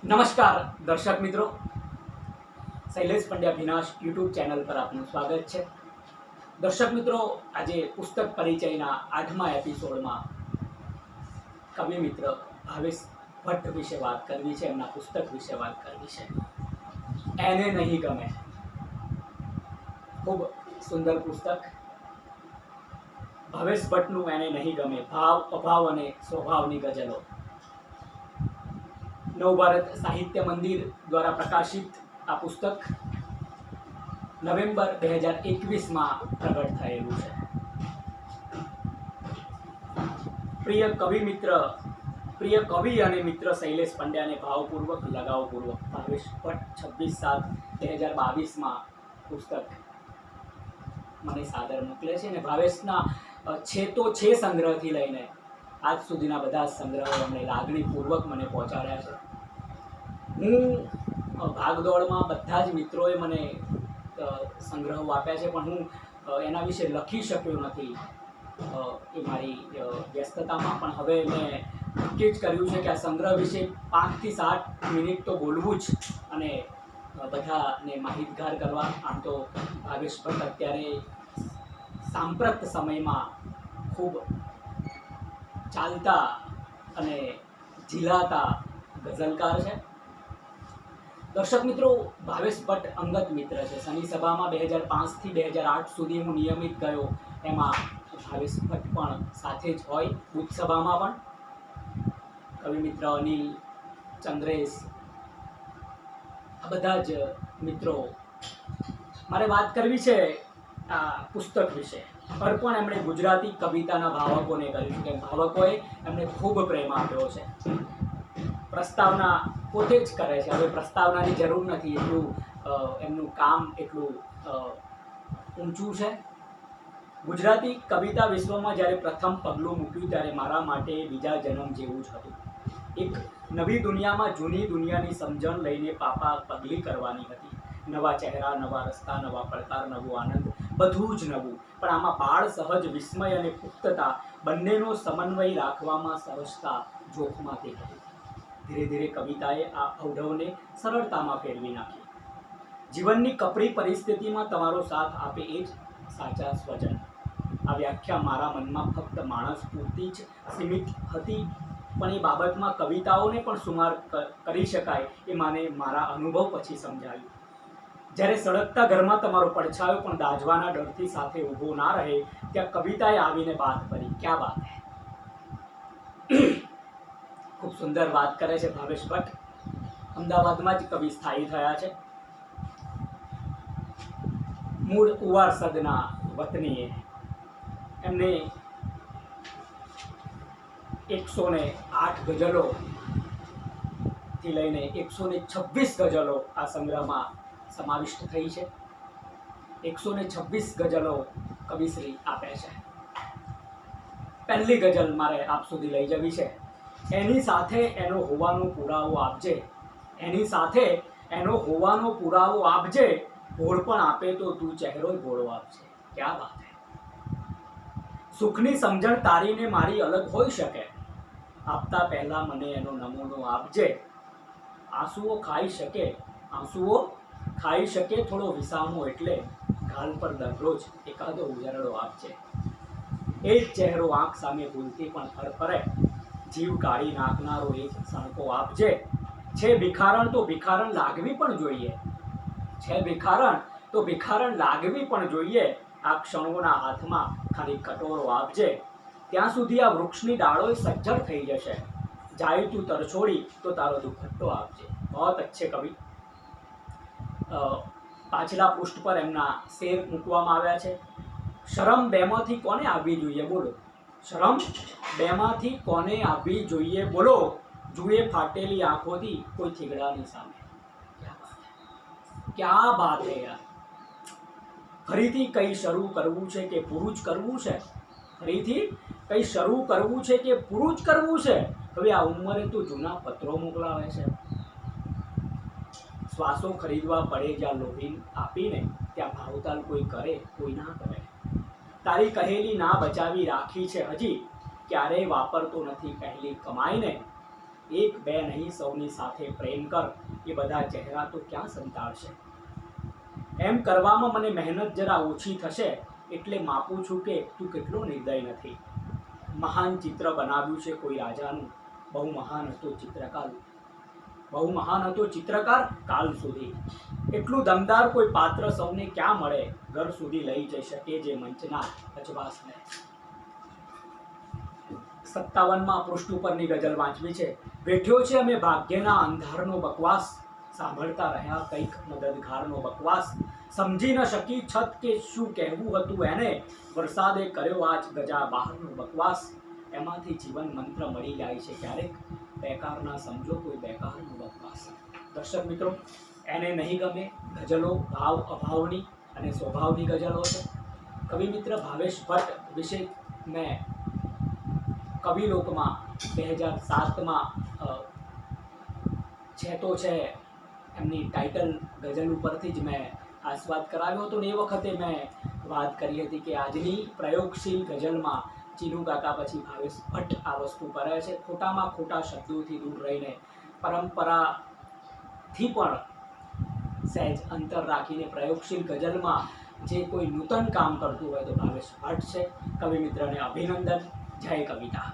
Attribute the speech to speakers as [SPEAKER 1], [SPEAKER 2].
[SPEAKER 1] નમસ્કાર દર્શક મિત્રો, શૈલેષ પંડ્યા ભીનાશ યુટ્યુબ ચેનલ પર આપનું સ્વાગત છે. દર્શક મિત્રો, આજે પુસ્તક પરિચયના 8મા એપિસોડમાં કવિ મિત્ર ભાવેશ ભટ્ટ વિશે વાત કરવી છે. એમના પુસ્તક વિશે વાત કરવી છે, એને નહીં ગમે. ખૂબ સુંદર પુસ્તક. ભાવેશ ભટ્ટનું એને નહીં ગમે, ભાવ અભાવ અને સ્વભાવની ગઝલો. નવભારત સાહિત્ય મંદિર દ્વારા પ્રકાશિત આ પુસ્તક નવેમ્બર 2021માં પ્રગટ થયેલું છે. પ્રિય કવિ અને મિત્ર શૈલેષ પંડ્યાને ભાવપૂર્વક લગાવપૂર્વક ભાવેશ ભટ્ટ 26/7/2022માં પુસ્તક મને સાદર મોકલે છે. અને ભાવેશના છે તો છે સંગ્રહથી લઈને આજ સુધીના બધા સંગ્રહો અમને લાગણીપૂર્વક મને પહોંચાડ્યા છે. હું ભાગદોડમાં બધા જ મિત્રોએ મને સંગ્રહો આપ્યા છે, પણ હું એના વિશે લખી શક્યો નથી એ મારી વ્યસ્તતામાં. પણ હવે મેં નક્કી જ કર્યું છે કે આ સંગ્રહ વિશે 5 થી 7 મિનિટ તો બોલવું જ, અને બધાને માહિતગાર કરવા. આમ તો ભાવેશ ભટ્ટ અત્યારે સાંપ્રત સમયમાં ખૂબ ચાલતા અને ઝીલાતા ગઝલકાર છે. દર્શક મિત્રો, ભાવેશ ભટ્ટ અંગત મિત્ર છે. શનિ સભામાં 2005 થી 2008 સુધી હું નિયમિત ગયો, એમાં ભાવેશ ભટ્ટ પણ સાથે જ હોય. બુદ્ધ સભામાં પણ કવિ મિત્ર અનિલ, ચંદ્રેશ, આ બધા જ મિત્રો. મારે વાત કરવી છે આ પુસ્તક વિશે. અર્પણ એમણે ગુજરાતી કવિતાના ભાવકોને કર્યું છે. ભાવકોએ એમને ખૂબ પ્રેમ આપ્યો છે. પ્રસ્તાવના પોતે જ કરે છે. હવે પ્રસ્તાવનાની જરૂર નથી, એટલું એમનું કામ એટલું ઊંચું છે. ગુજરાતી કવિતા વિશ્વમાં જ્યારે પ્રથમ પગલું મૂક્યું ત્યારે મારા માટે બીજા જન્મ જેવું જ હતું. એક નવી દુનિયામાં જૂની દુનિયાની સમજણ લઈને પાપા પગલી કરવાની હતી. નવા ચહેરા, નવા રસ્તા, નવા પડકાર, નવો આનંદ, બધું જ નવું. પણ આમાં બાળ સહજ વિસ્મય અને પુખ્તતા બંનેનો સમન્વય રાખવામાં સરસતા જોખમાતી હતી. ધીરે ધીરે કવિતાએ આ અવઢવને સરળતામાં ફેરવી નાખી. જીવનની કપરી પરિસ્થિતિમાં તમારો સાથ આપે એ જ સાચા સ્વજન. આ વ્યાખ્યા મારા મનમાં ફક્ત માણસ પૂરતી જ સીમિત હતી, પણ એ બાબતમાં કવિતાઓને પણ સુમાર કરી શકાય એ મને મારા અનુભવ પછી સમજાયું. જ્યારે સળગતા ઘરમાં તમારો પડછાયો પણ દાઝવાના ડરથી સાથે ઊભો ના રહે, ત્યાં કવિતાએ આવીને વાત કરી. ક્યાં વાત હે! ખૂબ સુંદર વાત કરે છે ભાવેશ ભટ્ટ. અમદાવાદમાં જ કવિ સ્થાયી થયા છે. મૂળ ઉવારસદના વતનીએ. એમને 108 ગઝલોથી લઈને 126 ગઝલો આ સંગ્રહમાં સમાવિષ્ટ થઈ છે. 126 ગઝલો કવિશ્રી આપે છે. પહેલી ગઝલ મારે આપ સુધી લઈ જવી છે. એની સાથે એનો હોવાનો પુરાવો આપજે. એની સાથે એનો હોવાનો પુરાવો આપજે. ભોળ પણ આપે તો તું ચહેરોય ભોળો આપજે. ક્યાં વાત હે! સુખની સમજણ તારીને મારી અલગ હોઈ શકે. આપતા પહેલા મને એનો નમૂનો આપજે. આંસુઓ ખાઈ શકે થોડો વિસામો, એટલે ગાલ પર દરરોજ એકાદો ઉજરડો આપજે. એ જ ચહેરો આંખ સામે ભૂલથી પણ ફરફરે. જીવ કાઢી નાખનારો એક સણકો આપજે. છે ભિખારણ તો ભિખારણ લાગવી પણ જોઈએ. આ ક્ષણોના હાથમાં ખાલી કટોરો આપજે. ત્યાં સુધી આ વૃક્ષની ડાળો સજ્જડ થઈ જશે. જાય તું તરછોડી તો તારો દુપટ્ટો આપજે. બહોત અચ્છે કવિ. પાછલા પૃષ્ઠ પર એમના શેર મૂકવામાં આવ્યા છે. શરમ બેમાંથી કોને આવવી જોઈએ બોલો? શરમ બેમાંથી કોને આવવી જોઈએ બોલો? જુએ ફાટેલી આંખોથી કોઈ થીગડાની સામે. ક્યાં બાત હે યાર! ફરીથી કંઈ શરૂ કરવું છે કે પૂરું જ કરવું છે? હવે આ ઉંમરે તો જૂના પત્રો મોકલાવે છે. શ્વાસો ખરીદવા પડે જ્યાં લોહી આપીને, ત્યાં ભાવતાલ કોઈ કરે કોઈ ના કરે. તારી કહેલી ના બચાવી રાખી છે હજી, ક્યારેય વાપરતો નથી પહેલી કમાઈને. એક બે નહીં સૌની સાથે પ્રેમ કર, એ બધા ચહેરા તો ક્યાં સંતાડશે. એમ કરવામાં મને મહેનત જરા ઓછી થશે, એટલે માપું છું કે તું કેટલો નિર્દય નથી. મહાન ચિત્ર બનાવ્યું છે કોઈ રાજાનું, બહુ મહાન હતો ચિત્રકાર કાલ સુધી. એટલું દમદાર કોઈ પાત્ર સૌને ક્યાં મળે, ઘર સુધી લઈ જઈ શકે જે મંચના અજવાસને. 57માં પૃષ્ઠ ઉપરની ગઝલ વાંચવી છે. વેઠ્યો છે અમે ભાગ્યના અંધારનો બકવાસ, સાંભળતા રહ્યા કંઈક મદદગારનો બકવાસ. સમજી ન શકી છત કે શું કહેવું હતું એને, વરસાદે કર્યો આજ ગજા બહારનો બકવાસ. એમાંથી જીવન મંત્ર મળી જાય છે ક્યારેક, બેકાર ના સમજો કોઈ બેકારનો બકવાસ. દર્શક મિત્રો, એને નહીં ગમે ગઝલો ભાવ અભાવની અને સ્વભાવની ગઝલો છે. કવિ મિત્ર ભાવેશ ભટ્ટ વિશે મેં કવિલોકમાં 2007માં છે તો છે એમની ટાઇટલ ગઝલ ઉપરથી જ મેં આસ્વાદ કરાવ્યો હતો. ને એ વખતે મેં વાત કરી હતી કે આજની પ્રયોગશીલ ગઝલમાં ચીનુ કાકા પછી ભાવેશ ભટ્ટ આ વસ્તુ કરે છે. ખોટામાં ખોટા શબ્દોથી દૂર રહીને પરંપરાથી પણ સહેજ અંતર રાખીને પ્રયોગશીલ ગઝલમાં જે કોઈ નૂતન કામ કરતું હોય તો ભાવેશ ભટ્ટ છે. કવિ મિત્રને અભિનંદન. જય કવિતા.